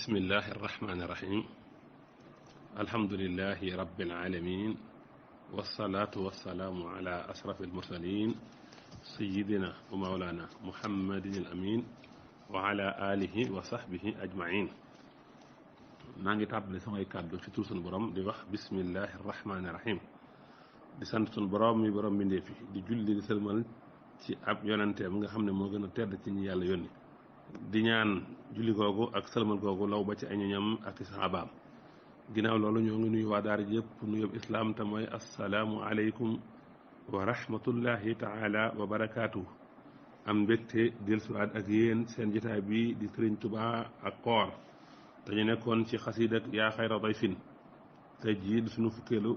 bismillahi irrahmani irrahim alhamdulilahi rabbil alamin wasalaatu wasalaamu ala ashraf almursalin sayidina wa maulana muhammadin al amin wa ala alihi wa sahbihi ajmain maa ngi tàbbale samay kàddu ci tur sunu borom di wax bismillahi irrahmani irrahim di sant sunu borom mi borom bindee fi di julli di sëlmal ci ab yonenteem nga xam ne moo gën a tedd ci ñi yàlla yónni di ñaan julli googu ak sëlmal googu law ba ci ay ñoñam ak i saxaabaam ginnaaw loolu ñoo ngi nuyu waa daara ji yëpp nuyób islaam te mooy assalaamu aleykum wa rahmatullahi taala wa barakaatu. am mbégte dellusiwaat ak yéen seen jotaay bi di Sëriñ Tuubaa ak koor dañu nekkoon ci xasiida yaa xayra dayfin te jii di suñu fukkeelu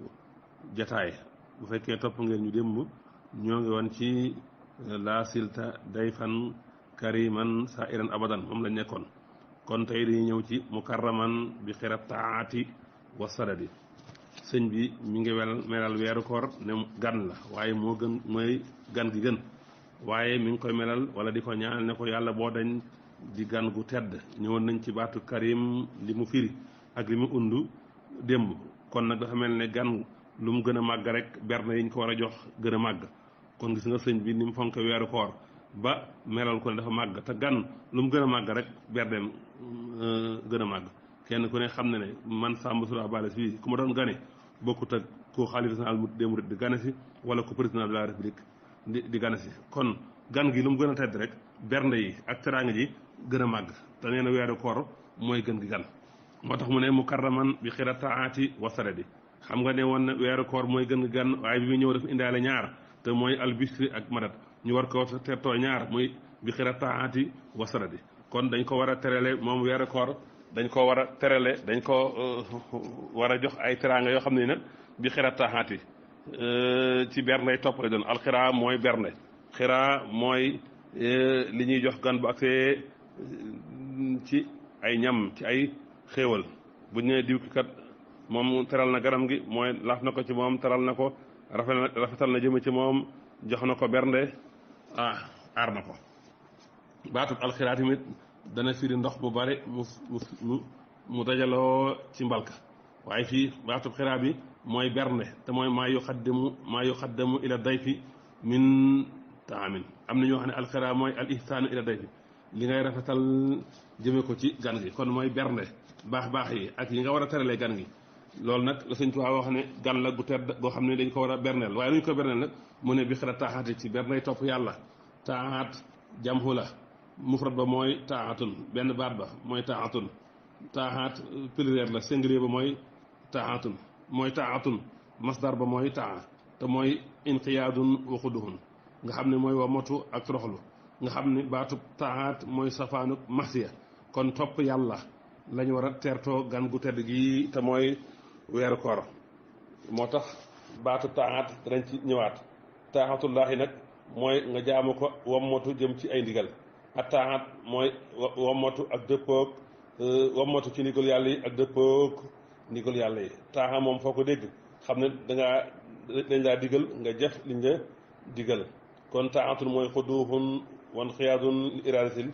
jotaay bu fekkee topp ngeen ñu démb ñoo ngi woon ci laa silta dayfan kariman saa iran abadan moom lañ nekkoon kon tey dañuy ñëw ci mukarraman bi xirat taati wa sadadi sëñ bi mi ngi melal weeru koor ne gan la waaye moo gën mooy gan gi gën waaye mi ngi koy melal wala di ko ñaanal ne ko yàlla boo dañ di gan gu tedd ñëwoon nañ ci baatu karim li mu firi ak li mu undu démb kon nag dafa mel ne gan lu mu gën a màgg rek berne yi ñu ko war a jox gën a màgg kon gis nga sëñ bi ni mu fonke weeru koor ba melal ko ne dafa màgg te gan lu mu gën a màgg rek berdeem gën a màgg kenn ku ne xam ne ne man Samba Sula Bale fii ku ma doon gane bokkut ak ku xalifa général des mourides di gane si wala ku président de la république di gane si kon gan gi lu mu gën a tedd rek bernde yi ak teraanga ji gën a màgg te nee na weeru koor mooy gën gi gan moo tax mu ne mukarraman bi xira taati wa saradi xam nga ne woon ne weeru koor mooy gën gi gan waaye bi muy ñëw dafa indaale ñaar te mooy albisri ak madat ñu war ko tertoo ñaar muy bi xira taati wa saradi kon dañ ko war a terale moom weeru koor dañ ko war a terale dañ ko war a jox ay teraanga yoo xam ne nag bi xira taati ci bernde topp lay doon alxira mooy bernde xira mooy li ñuy jox gan bu agsee ci ay ñam ci ay xéewal bu ñu nee diw ki kat moom teral na ganam gi mooy laaf na ko ci moom teral na ko rafetal na jëme ci moom jox na ko bernde aar na ko baatub alxiraa tamit dana firi ndox bu bari mu dajaloo ci mbalka waaye fii baatub xiraa bi mooy bernde te mooy maa yu xaddamu ila dayfi min taamin am na ñoo xam ne alxiraa mooy al ihsaanu ila dayfi li ngay rafetal jëme ko ci gan gi kon mooy bernde baax yi ak yi nga war a teralee gan gi loolu nag la Sëñ Tuubaa wax ne gan la gu tedd goo xam ne dañ ko war a berneel waaye lu ñu ko berneel nag mu ne bi xira taaxaati ci bernday topp yàlla taaxaat jamhu la mufrad ba mooy taaxatun benn baat ba mooy taaxatun taaxaat pluriel la singulier ba mooy taaxatun masdar ba mooy taaxa te mooy inqiyaadun wa xuduhun nga xam ne mooy wa motu ak toroxlu nga xam ne baatub taaxaat mooy safaanuk masiya kon topp yàlla lañu war a teertoo gan gu tedd gi te mooy weeru koor moo tax baatu taaxaat danañ ci ñëwaat taaxatullaahi nag mooy nga jaamu ko wammatu jëm ci ay ndigal ak taaxaat mooy wammatu ak dëppoog wammatu ci ndigal yàlla yi ak dëppoog ndigal yàlla yi taaxa moom foo ko dégg xam ne dañ laa digal nga jëf liñ la digal kon taaxatul mooy xuduuxun wan xiyaadun li iradatil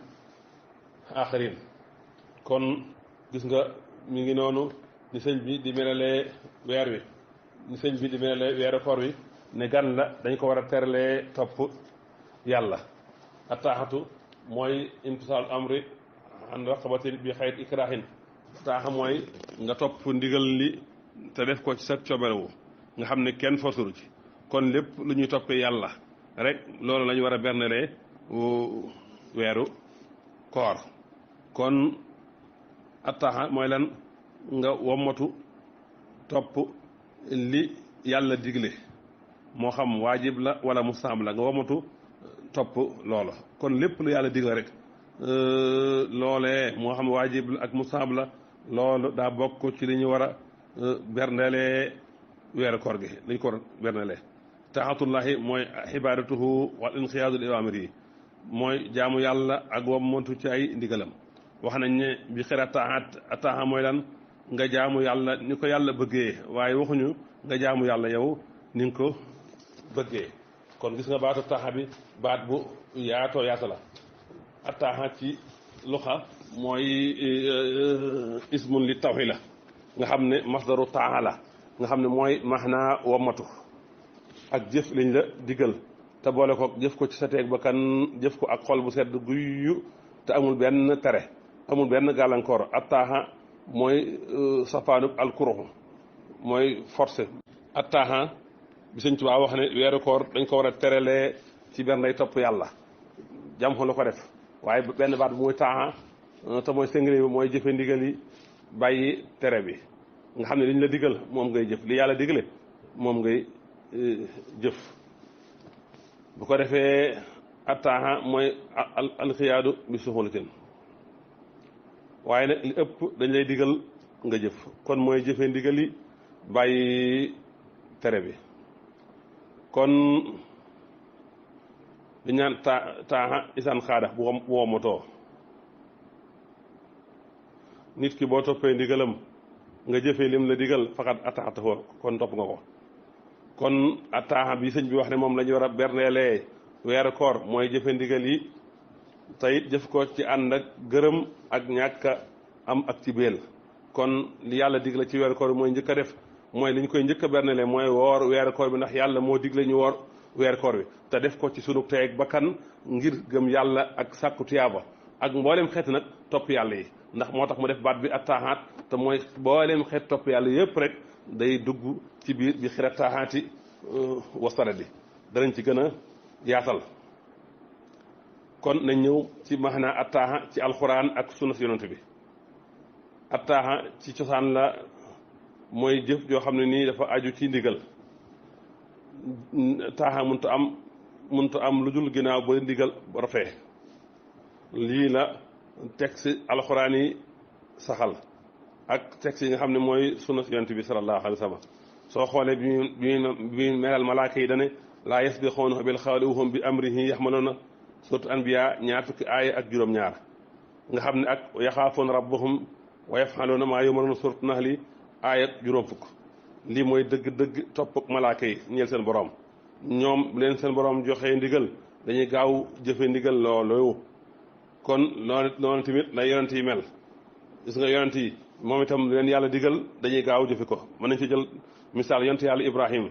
aaxirin kon gis nga mi ngi noonu ni sëñ bi di melalee weer wi ni sëñ bi di melalee weeru koor wi ne gan la dañ ko war a teralee topp yàlla attaaxatu mooy imtisaal amri an raqabatin bi xayt ikrahin taaxa mooy nga topp ndigal li te def ko ci sa coobarewu nga xam ne kenn forturu ci kon lépp lu ñuy toppee yàlla rek loolu la ñu war a bernelee weeru koor kon attaaxa mooy lan nga wommatu topp li yàlla digle moo xam waajib la wala mustaam la nga wommatu topp loola kon lépp lu yàlla digle rek loolee moo xam waajib la ak mustaam la loolu daa bokk ci li ñu war a berndelee weeru koor gi li ñu ko war a berndelee taxatullahi mooy xibaadatuhu wal inqiyaadu li awaamir yi mooy jaamu yàlla ak wommatu ci ay ndigalam wax nañ ne bi xira taaxa mooy lan nga jaamu yàlla ni ko yàlla bëggee waaye waxuñu nga jaamu yàlla yow ni nga ko bëggee kon gis nga baatu taaxa bi baat bu yaatoo yaata la attaaxa ci luxa mooy ismun li tawxi la nga xam ne masdaru taa la nga xam ne mooy maxnaa wamatu ak jëf liñ la digal te boole ko jëf ko ci sa teeg ba kan jëf ko ak xol bu sedd guyyu te amul benn tere amul benn gàllankoor attaaxa mooy safaanub alkuruxu mooy forcé attaaxa bi Sëñ Tuubaa wax ne weeru koor dañ ko war a terelee ci benn day topp yàlla jam xo la ko def waaye benn baat bu muy taaxa te mooy single bi mooy jëfe ndigal yi bàyyi tere bi nga xam ne li ñu la digal moom ngay jëf li yàlla digale moom ngay jëf bu ko defee attaaxa mooy alxiyaadu bi suxulatin waaye nag li ëpp dañ lay digal nga jëf kon mooy jëfe ndigal yi bàyyi tere bi kon di ñaan taaxa isaan xaada bu womatoo nit ki boo toppee ndigalam nga jëfee lim la digal faxat attaaxata ko kon topp nga ko kon attaaxa bi sëñ bi wax ne moom la ñu war a berneelee weeru koor mooy jëfe ndigal yi tey jëf ko ci ànd ak gërëm ak ñàkk am ak ci béel kon li yàlla digle ci weeru koor bi mooy njëkk a def mooy li ñu koy njëkk a bernelee mooy woor weeru koor bi ndax yàlla moo digle ñu woor weeru koor bi te def ko ci sunu teeg bakkan ngir gëm yàlla ak sàkku tiyaaba ak mboolem xeet nag topp yàlla yi ndax moo tax mu def baat bi attaaxaat te mooy mboolem xeet topp yàlla yëpp rek day dugg ci biir bi xira taaxaati wasara di danañ ci gën a yaatal kon nañ ñëw ci maanaa attaaxa ci alxuraan ak sunna si yonent bi attaaxa ci cosaan la mooy jëf joo xam ne nii dafa aju ci ndigal taaxa mënta am lu dul ginnaaw ba ndigal rafee lii la texte alxuraan yi saxal ak texte yi nga xam ne mooy sunna si yonent bi sallallahu alayhi wa sallam soo xoolee bi melal malaaka yi dane laa yasbiquunahu bil qawli wa hum bi amrihi yaxmaluuna surtout anbiya ñaar fukki aaya ak juróom-ñaar nga xam ne ak yaxaafoon rabbahum wa yafaluuna maa yumaruun surtout naxli aaya juróom fukk lii mooy dëgg-dëgg topp malaaka yi ñeel seen borom ñoom leen seen borom joxe ndigal dañuy gaaw jëfe ndigal loolu kon noonu tamit la yonent yi mel gis nga yonent yi moom itam leen yàlla digal dañuy gaaw jëfe ko mën nañ ci jël misaal yonent yàlla Ibrahima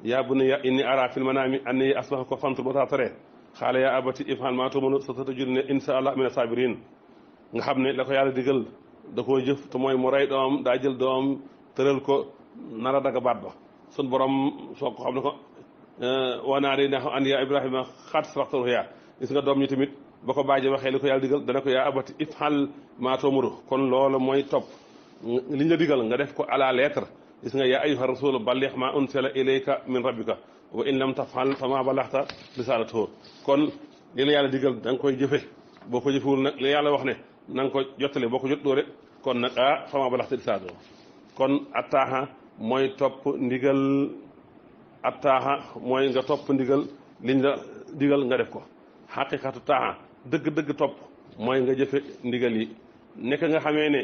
yaa bunayya inni araa fil manaami annii asbahuka fanzur maa taraa xaala yaa abati if'al maa tu'mar satajidunii inshaa Allah mina saabiriin nga xam ne la ko yàlla digal da koo jëf te mooy mu rey doom daa jël doom tëral ko nar a daga baat ba sun borom soo ko xam ne ko wa naadaynaahu an yaa Ibrahima qad sadaqta ru'yaa gis nga doom ñi tamit ba ko bàyyi waxee li ko yàlla digal dana ko yaa abati if'al maa tu'mar kon loolu mooy topp liñ la digal nga def ko à la lettre gis nga yaa ayyuha rasul balligh maa unzila ilayka min rabbika wa in lam taf'al fa maa ballaghta risalatahu kon li la yàlla digal da nga koy jëfe boo ko jëfewul nag li yàlla wax ne na nga ko jottale boo ko jot doore kon nag fa maa ballaghta risalatahu kon attaaxa mooy topp ndigal attaaxa mooy nga topp ndigal liñ la digal nga def ko xaqiqatu taaxa dëgg-dëgg topp mooy nga jëfe ndigal yi nekk nga xamee ne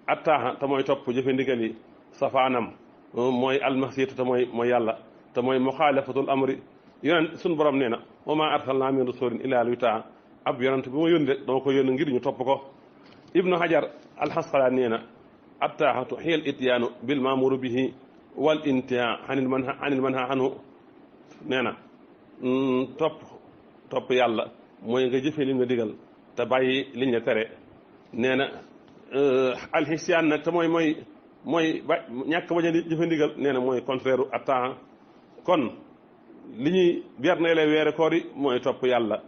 attaaxa te mooy topp jëfe ndigal yi safaanam mooy almasiyatu te mooy yàlla te mooy muxaalafatul amri yonent suñu borom nee na wa maa arsalnaa min rasuulin illaa liyutaa'a ab yonent bi ma yónni dama ko yónni ngir ñu topp ko ibnu hajar alxasqalaani nee na attaaxatu hiya al ityaanu bil maamuru bihi wal intihaa anil manhaa anhu nee na topp yàlla mooy nga jëfee li nga digal te bàyyi liñ la tere nee na alxisyaan nag te mooy ba ñàkk bañ a jëfe ndigal nee na mooy contraire attaaxa kon li ñuy berneele weeru koor yi mooy topp yàlla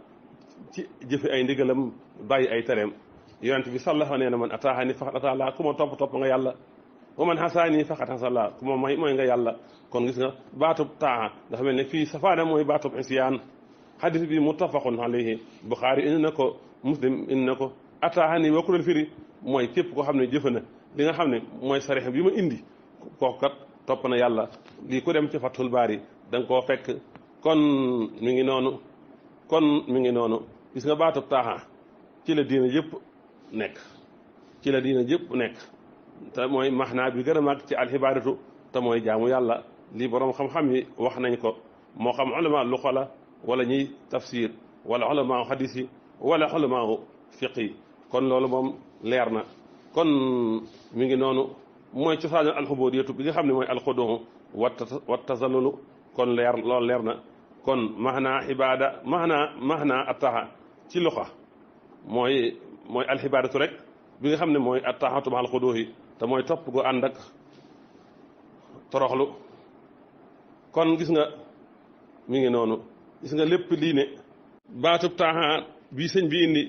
ci jëfe ay ndigalam bàyyi ay tereem yonent bi sallafa nee na man ataaxani faqat ataallah ku ma topp nga yàlla wa man xasaani faqat xasallah ku ma mooy nga yàlla kon gis nga baatub taaxa dafa mel ne fii safaana mooy baatub isyaan xadis bi muttafaqun alayhi Buxaari indi na ko Muslim indi na ko ataaxani boo ko doon firi mooy képp koo xam ne jëfe na li nga xam ne mooy sarix bi ma indi kooku kat topp na yàlla lii ku dem ci Fathul Baari da nga koo fekk kon mi ngi noonu gis nga baatub taaxa ci la diina yëpp nekk te mooy maxnaa bi gën a mag ci alxibaadatu te mooy jaamu yàlla lii boroom xam-xam yi wax nañ ko moo xam ulama luxa la wala ñuy tafsir wala ulama xadis yi wala ulama fiq yi kon loolu moom leer na kon mi ngi noonu mooy cosaanu alxubudiyatu bi nga xam ne mooy alxudu wa tazallulu kon loolu leer na kon maanaa ibaada maanaa attaxa ci loxa mooy alxibaadatu rek bi nga xam ne mooy attaxatu ma alxuduhi te mooy topp gu ànd ak toroxlu kon gis nga mi ngi noonu gis nga lépp diine baatub taaxa bii sëñ bi indi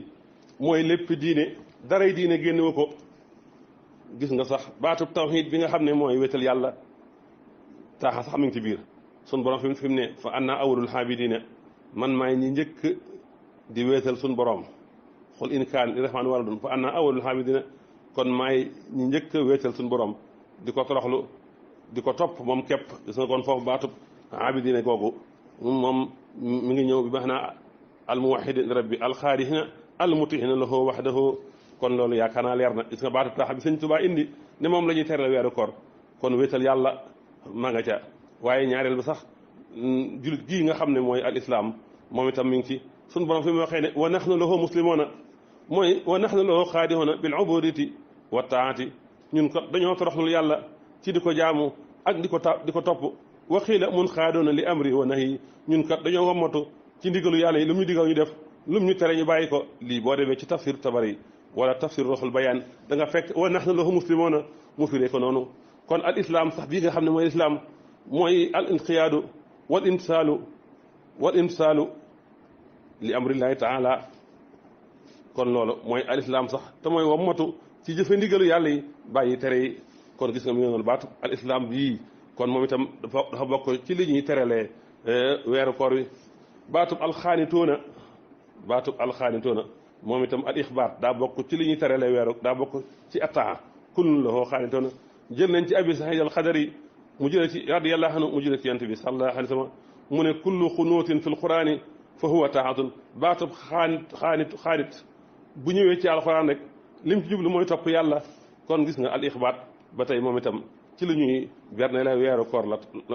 mooy lépp diine daray diine génnewu ko gis nga sax baatub tawxiid bi nga xam ne mooy wéetal yàlla taaxa sax mi ngi ci biir sun borom fi mu ne fa anna awwalul xaabidiina man maay ñi njëkk di wéetal sun borom xul in kaan li rahmaan waladun fa anna awwalul xaabidiina kon maay ñi njëkk wéetal sun borom di ko toroxlu di ko topp moom képp gis nga kon foofu baatub xaabidiina googu moom mi ngi ñëw bi maanaa al muwahhidina rabbi al xaadihina al mutihina lahu wahdahu kon loolu yaakaar naa leer na gis nga baatub taaxa bi sëñ Tuubaa indi ne moom la ñuy terale weeru koor kon wéetal yàlla ma nga ca waaye ñaareel ba sax julit gii nga xam ne mooy al islam moom itam mi ngi ci sun borom fi mu waxee ne wa nahnu lahu muslimoona mooy wa nahnu lahu xaadihoona bil ubuditi wa taati ñun ko dañoo toroxlul yàlla ci di ko jaamu ak di ko topp wa xiila mun xaadoona li amri wa nahi ñun kat dañoo wammatu ci ndigalu yàlla yi lu mu ñu digal ñu def lu mu ñu tere ñu bàyyi ko lii boo demee ci tafsir tabari wala tafsir roxul bayaan da nga fekk wa nahnu lahu muslimoona mu firee ko noonu kon al islam sax bii nga xam ne mooy islam mooy al inqiyaadu wal imsaalu li amrillahi taala kon loolu mooy al islam sax te mooy wammatu ci jëfe ndigalu yàlla yi bàyyi tere yi kon gis nga mi ngi noonu baatu al islam bii kon moom itam dafa bokk ci li ñuy terelee weeru koor wi baatub alxaanituuna moom itam al ixbaar daa bokk ci li ñuy terelee weeru daa bokk ci attaa kullun lahu xaanituuna jël nañ ci abi saxiid al xadari mu jëlee ci radiyallahu anhu mu jëlee ci yonent bi sallallahu alayhi wa sallam mu ne kullu xunuutin fi lquraani fa huwa taatun baatub xaanit bu ñëwee ci alquran rek lim ci jublu mooy topp yàlla kon gis nga al ixbaar ba tey moom itam ci lu ñuy berne la weeru koor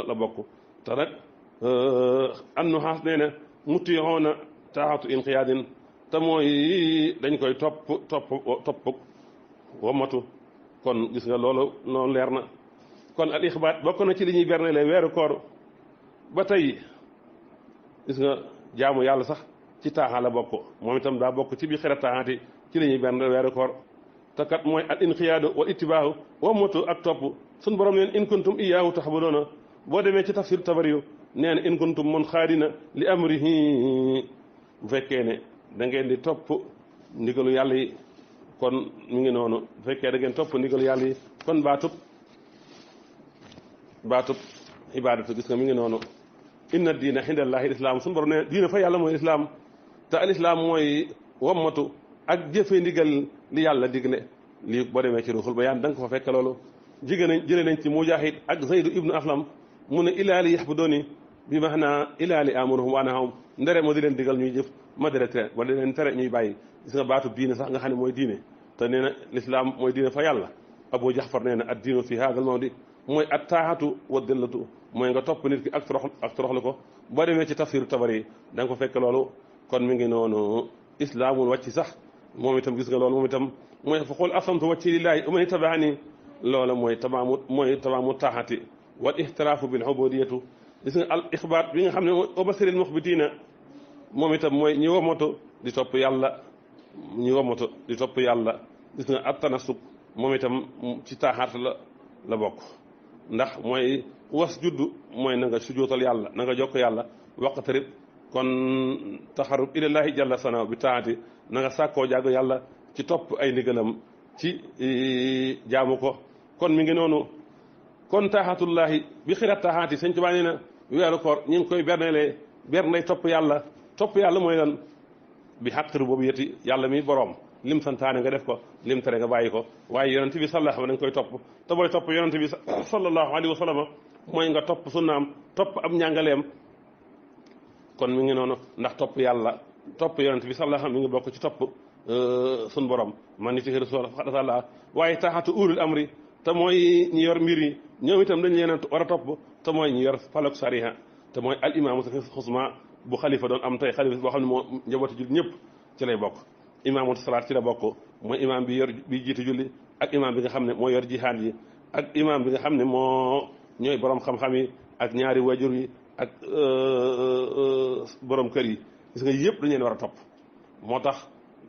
la bokk te nag annu xaas nee na mutiyoona taatu inqiyaadin te mooy dañ koy topp wamatu kon gis nga loolu leer na kon al ixbaat bokk na ci li ñuy berne la weeru koor ba tey gis nga jaamu yàlla sax ci taaxa la bokk moom itam daa bokk ci biir xira taaxaati ci li ñuy berne weeru koor te kat mooy al inqiyaadu wal ittibaahu wamatu ak topp suñ borom neen in kuntum iyaahu taxbudoona boo demee ci tafsir tabariyu nee na in kuntum mun xaadina li amrihi bu fekkee ne da ngeen di topp ndigalu yàlla yi kon mi ngi noonu bu fekkee da ngeen topp ndigalu yàlla yi kon baatub ibaadatu gis nga mi ngi noonu inna diina indallahi lislaam suñu borom ne diina fa yàlla mooy islaam te al islaam mooy wammatu ak jëfe ndigal li yàlla digle lii boo demee ci ruuxul bayaan da nga ko fa fekk loolu jëlee nañ ci mujahid ak zaydu ibnu aslam mu ne ilaali yaxbudooni bi maanaa ilaali amuruhum wa anahum ndere moo di leen digal ñuy jëf ma di leen tere wala di leen tere ñuy bàyyi gis nga baatu diine sax nga xam ne mooy diine te nee na lislaam mooy diine fa yàlla abu jaxfar nee na ad diinu fi haadal mawdi mooy at taaxatu wa dillatu mooy nga topp nit ki ak toroxlu ko boo demee ci tafsiru tabari da nga ko fekk loolu kon mi ngi noonu islaamul wàcc sax moom itam gis nga loolu moom itam mooy fa xool aslamtu wàcci lillaahi wa man ittabaani loola mooy tamaamu taaxati wal ixtiraafu bil ubudiyatu gis nga al ixbaar bi nga xam ne wa basiril muxbitiina moom itam mooy ñi womoto di topp yàlla gis nga at tanasuk moom itam ci taaxaat la bokk ndax mooy was juddu mooy na nga sujootal yàlla na nga jokk yàlla waqtarib kon taxarub ilallaahi jalla sana bi taati na nga sàkkoo jaago yàlla ci topp ay ndigalam ci jaamu ko kon mi ngi noonu kon taaxatullaahi bi xirat taaxaati sëñ Tuubaa nee na weeru koor ñu ngi koy bernday topp yàlla mooy lan bi xaqru boobu yëti yàlla mi boroom lim santaane nga def ko lim tere nga bàyyi ko waaye yonente bi sallallahu alayhi wa sallam da nga koy topp te booy topp yonente bi sallallahu alayhi wa sallam mooy nga topp sunnaam topp ab njàngaleem kon mi ngi noonu ndax topp yàlla topp yonente bi sallallahu alayhi wa sallam mi ngi bokk ci topp sun borom man niti rasul xadasalla waaye taaxatu ulul amri te mooy ñi yor mbir yi ñoom itam dañ leen war a topp te mooy ñi yor falak sariha te mooy al imaamu xusma bu xalifa doon am tey xalifa boo xam ne moo njabooti jul ñëpp ci lay bokk imaamatu salaat ci la bokk mooy imaam bi yor bi jiitu julli ak imaam bi nga xam ne moo yor jihaad yi ak imaam bi nga xam ne moo ñooy borom xam-xam yi ak ñaari wajur yi ak borom kër yi gis nga yëpp dañu leen war a topp moo tax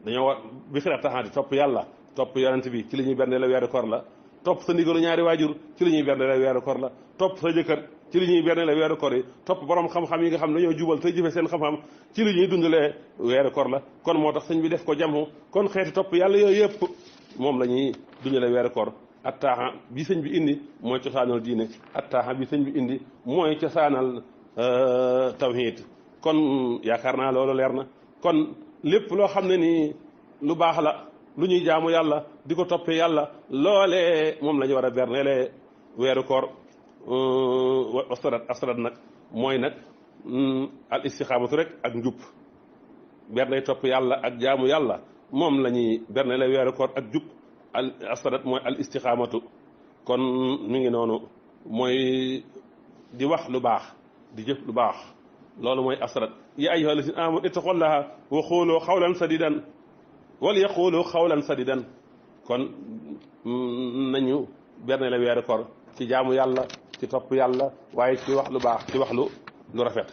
dañoo war bi xira taxaati topp yàlla topp yonent bi ci li ñuy bernde la weeru koor la topp sa ndigalu ñaari waajur ci li ñuy bernde la weeru koor la topp sa jëkkër ci li ñuy bernde la weeru koor yi topp borom xam-xam yi nga xam ne dañoo jubal te jëfe seen xam-xam ci li ñuy dundalee weeru koor la kon moo tax sëñ bi def ko jamu kon xeeti topp yàlla yooyu yëpp moom la ñuy dundalee weeru koor attaaxa bi sëñ bi indi mooy cosaanal diine attaaxa bi sëñ bi indi mooy cosaanal tawhid kon yaakaar naa loolu leer na kon lépp loo xam ne nii lu baax la lu ñuy jaamu yàlla di ko toppee yàlla loolee moom la ñu war a bernelee weeru koor asarat nag mooy nag al istixaamatu rek ak njub bernay topp yàlla ak jaamu yàlla moom la ñuy bernelee weeru koor ak jub al asarat mooy al istixaamatu kon mi ngi noonu mooy di wax lu baax di jëf lu baax loolu mooy asarat ya ayyuha allazina amanu ittaqullaha wa qulu qawlan sadidan wal yaqulu qawlan sadidan kon nañu berne la weeru koor ci jaamu yàlla ci topp yàlla waaye ci wax lu baax ci wax lu rafet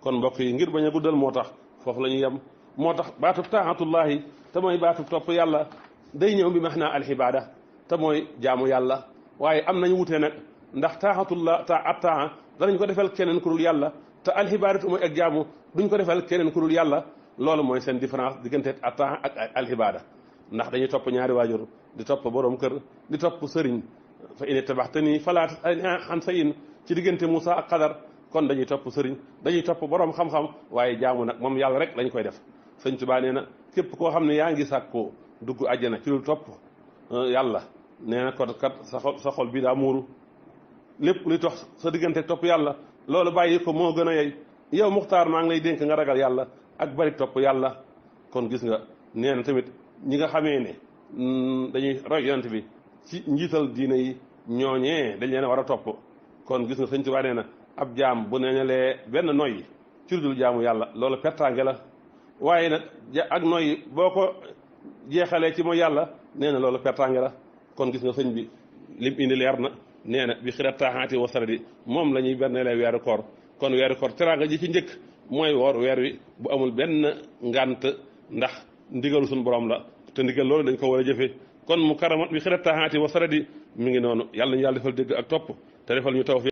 kon mbokk yi ngir bañ a guddal moo tax foofu la ñu yem moo tax baatub taatullahi te mooy baatub topp yàlla day ñëw bi maxnaa alxibaada te mooy jaamu yàlla waaye am nañu wutee nag ndax taatullah taa danañ ko defal keneen ku dul yàlla te alxibaadatu mooy ak jaamu duñ ko defal keneen ku dul yàlla loolu mooy seen différence diggante ataa ak alxibaada ndax dañuy topp ñaari waajur di topp borom kër di topp sëriñ fa in ittabaxtanii falaa tas'alnii an shay'in ci diggante Moussa ak Xadar kon dañuy topp sëriñ dañuy topp borom xam-xam waaye jaamu nag moom yàlla rek lañ koy def sëñ Tuubaa nee na képp koo xam ne yaa ngi sàkkoo dugg àjjana ci lu topp yàlla nee na ko kat sa xol bi daa muuru lépp luy tax sa diggante topp yàlla loolu bàyyi ko moo gën a yey yow Muxtaar maa ngi lay dénk nga ragal yàlla ak bari topp yàlla kon gis nga nee na tamit ñi nga xamee ne dañuy roy yonent bi ci njiital diine yi ñooñee dañ leen a war a topp kon gis nga sëñ Tuubaa nee na ab jaam bu neñalee benn noyyi ci dul jaamu yàlla loolu pertaange la waaye nag ak noyyi boo ko jeexalee ci mooy yàlla nee na loolu pertaange la kon gis nga sëñ bi lim indi leer na nee na bi xirat taaxaati wa saradi moom la ñuy bernelee weeru koor kon weeru koor teraanga ji ci njëkk mooy woor weer wi bu amul benn ngant ndax ndigalu suñu borom la te ndigal loolu dañ ko war a jëfe kon mu karamat bi xirat taaxaati wa saradi mi ngi noonu yàlla ñu yàlla defal dégg ak topp te defal ñu tawfiq